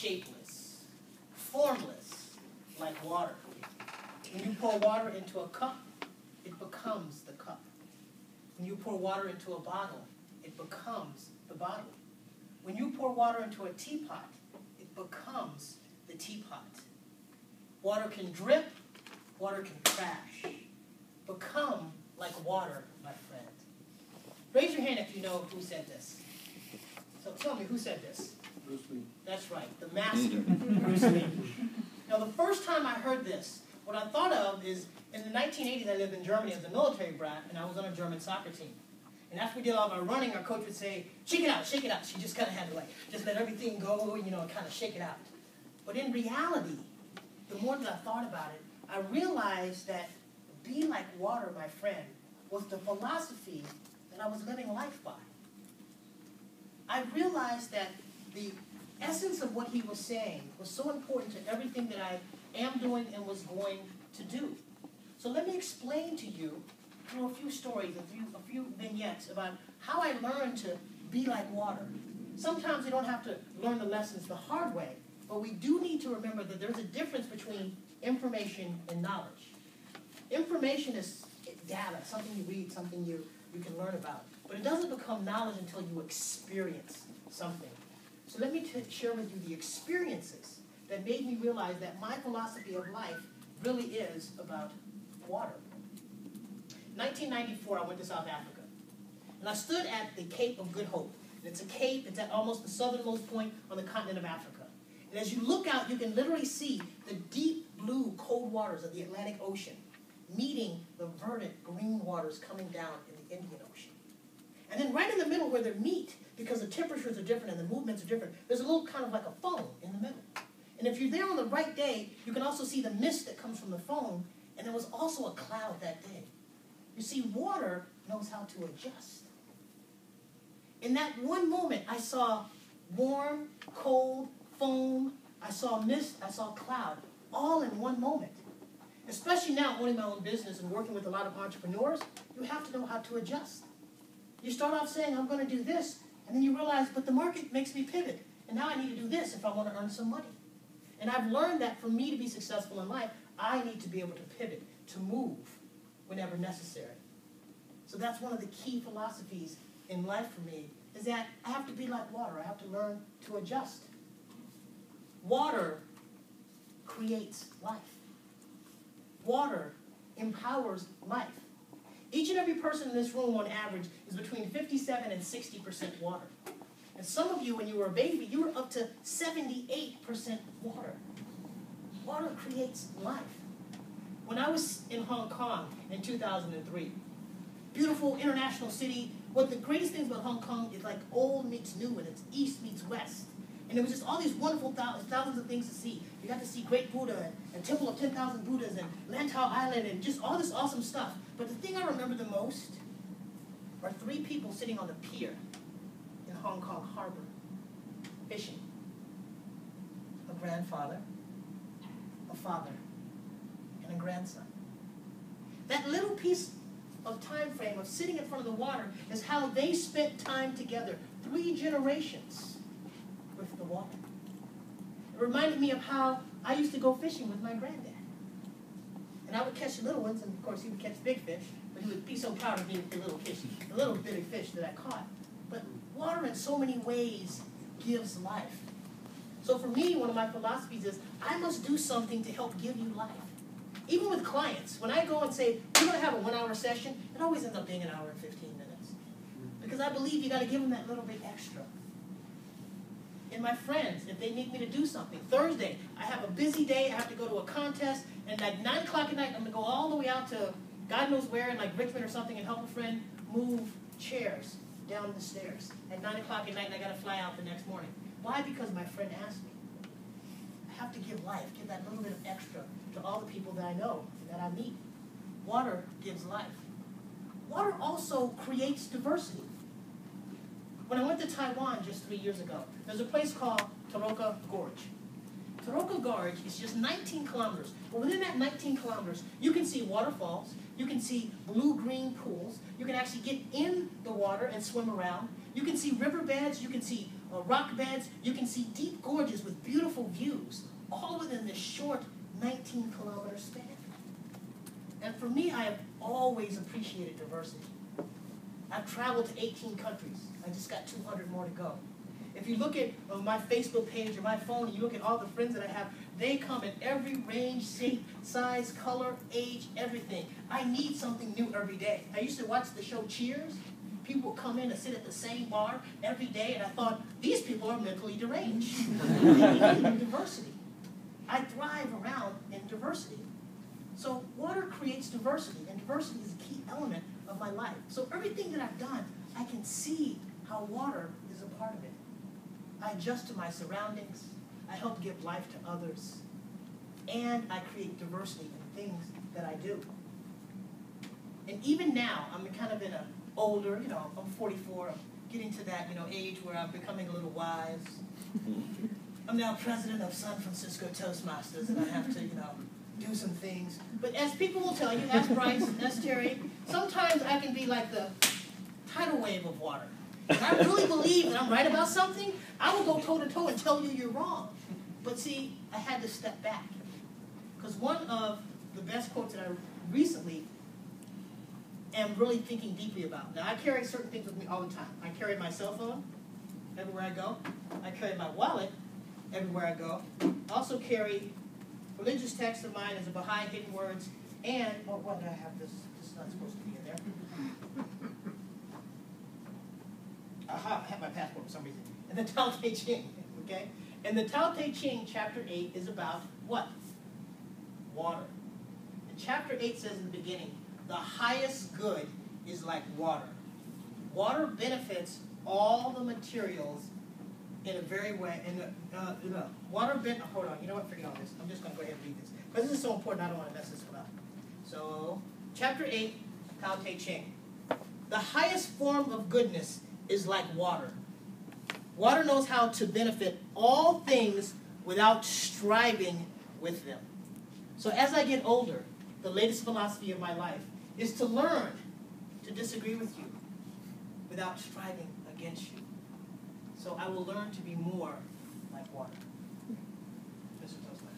shapeless, formless, like water. When you pour water into a cup, it becomes the cup. When you pour water into a bottle, it becomes the bottle. When you pour water into a teapot, it becomes the teapot. Water can drip, water can crash. Become like water, my friend. Raise your hand if you know who said this. So tell me, who said this? Bruce Lee. That's right, the master, Bruce Lee. Now, the first time I heard this, what I thought of is, in the 1980s, I lived in Germany as a military brat, and I was on a German soccer team. And after we did all of our running, our coach would say, shake it out, shake it out. She just kind of had to, like, just let everything go, you know, and kind of shake it out. But in reality, the more that I thought about it, I realized that be like water, my friend, was the philosophy that I was living life by. I realized that the essence of what he was saying was so important to everything that I am doing and was going to do. So let me explain to you through a few stories, a few vignettes about how I learned to be like water. Sometimes we don't have to learn the lessons the hard way, but we do need to remember that there's a difference between information and knowledge. Information is data, something you read, something you can learn about. But it doesn't become knowledge until you experience something. So let me share with you the experiences that made me realize that my philosophy of life really is about water. In 1994, I went to South Africa. And I stood at the Cape of Good Hope. And it's a cape, it's at almost the southernmost point on the continent of Africa. And as you look out, you can literally see the deep blue, cold waters of the Atlantic Ocean meeting the verdant green waters coming down in the Indian Ocean. And then right in the middle where they meet, because the temperatures are different and the movements are different, there's a little kind of like a foam in the middle. And if you're there on the right day, you can also see the mist that comes from the foam, and there was also a cloud that day. You see, water knows how to adjust. In that one moment, I saw warm, cold, foam, I saw mist, I saw cloud, all in one moment. Especially now, owning my own business and working with a lot of entrepreneurs, you have to know how to adjust. You start off saying, I'm going to do this, and then you realize, but the market makes me pivot, and now I need to do this if I want to earn some money. And I've learned that for me to be successful in life, I need to be able to pivot, to move whenever necessary. So that's one of the key philosophies in life for me, is that I have to be like water. I have to learn to adjust. Water creates life. Water empowers life. Each and every person in this room, on average, is between 57 and 60% water. And some of you, when you were a baby, you were up to 78% water. Water creates life. When I was in Hong Kong in 2003, beautiful international city, one of the greatest things about Hong Kong is like old meets new, and it's east meets west. And there was just all these wonderful thousands of things to see. You got to see Great Buddha and Temple of 10,000 Buddhas and Lantau Island and just all this awesome stuff. But the thing I remember the most are 3 people sitting on the pier in Hong Kong Harbor, fishing. A grandfather, a father, and a grandson. That little piece of time frame of sitting in front of the water is how they spent time together, 3 generations with the water. It reminded me of how I used to go fishing with my granddad. And I would catch the little ones, and of course he would catch big fish, but he would be so proud of me with the little fish, the little bitty fish that I caught. But water in so many ways gives life. So for me, one of my philosophies is I must do something to help give you life. Even with clients, when I go and say, we're going to have a 1-hour session, it always ends up being 1 hour and 15 minutes. Because I believe you got to give them that little bit extra. And my friends, if they need me to do something, Thursday, I have a busy day, I have to go to a contest, and like 9 o'clock at night, I'm going to go all the way out to God knows where, in like Richmond or something, and help a friend move chairs down the stairs. At 9 o'clock at night, and I got to fly out the next morning. Why? Because my friend asked me. I have to give life, give that little bit of extra to all the people that I know, that I meet. Water gives life. Water also creates diversity. When I went to Taiwan just 3 years ago, there's a place called Taroka Gorge. Taroka Gorge is just 19 kilometers. But within that 19 kilometers, you can see waterfalls, you can see blue-green pools, you can actually get in the water and swim around, you can see riverbeds, you can see rock beds. You can see deep gorges with beautiful views, all within this short 19-kilometer span. And for me, I have always appreciated diversity. I've traveled to 18 countries. I just got 200 more to go. If you look at my Facebook page or my phone, and you look at all the friends that I have, they come in every range, shape, size, color, age, everything. I need something new every day. I used to watch the show Cheers. People would come in and sit at the same bar every day, and I thought, these people are mentally deranged. They need diversity. I thrive around in diversity. So water creates diversity, and diversity is a key element of my life. So everything that I've done, I can see how water is a part of it. I adjust to my surroundings, I help give life to others, and I create diversity in things that I do. And even now, I'm kind of in an older, I'm 44, I'm getting to that, age where I'm becoming a little wise. I'm now president of San Francisco Toastmasters, and I have to, do some things. But as people will tell you, ask Bryce, ask Terry, sometimes I can be like the tidal wave of water. If I really believe that I'm right about something, I will go toe-to-toe and tell you you're wrong. But see, I had to step back. Because one of the best quotes that I recently am really thinking deeply about. Now, I carry certain things with me all the time. I carry my cell phone everywhere I go. I carry my wallet everywhere I go. I also carry religious text of mine as a Baha'i hidden words. And, why did I have this? This is not supposed to be in there. Aha, I have my passport for some reason. And the Tao Te Ching, okay? And the Tao Te Ching, chapter 8, is about what? Water. And chapter 8 says in the beginning, the highest good is like water. Water benefits all the materials in a very way, hold on, you know what, forget all this. I'm just going to go ahead and read this. Because this is so important, I don't want to mess this one up. So, chapter 8, Tao Te Ching. The highest form of goodness is like water. Water knows how to benefit all things without striving with them. So as I get older, the latest philosophy of my life is to learn to disagree with you without striving against you. So I will learn to be more like water. Mr. Toastmaster.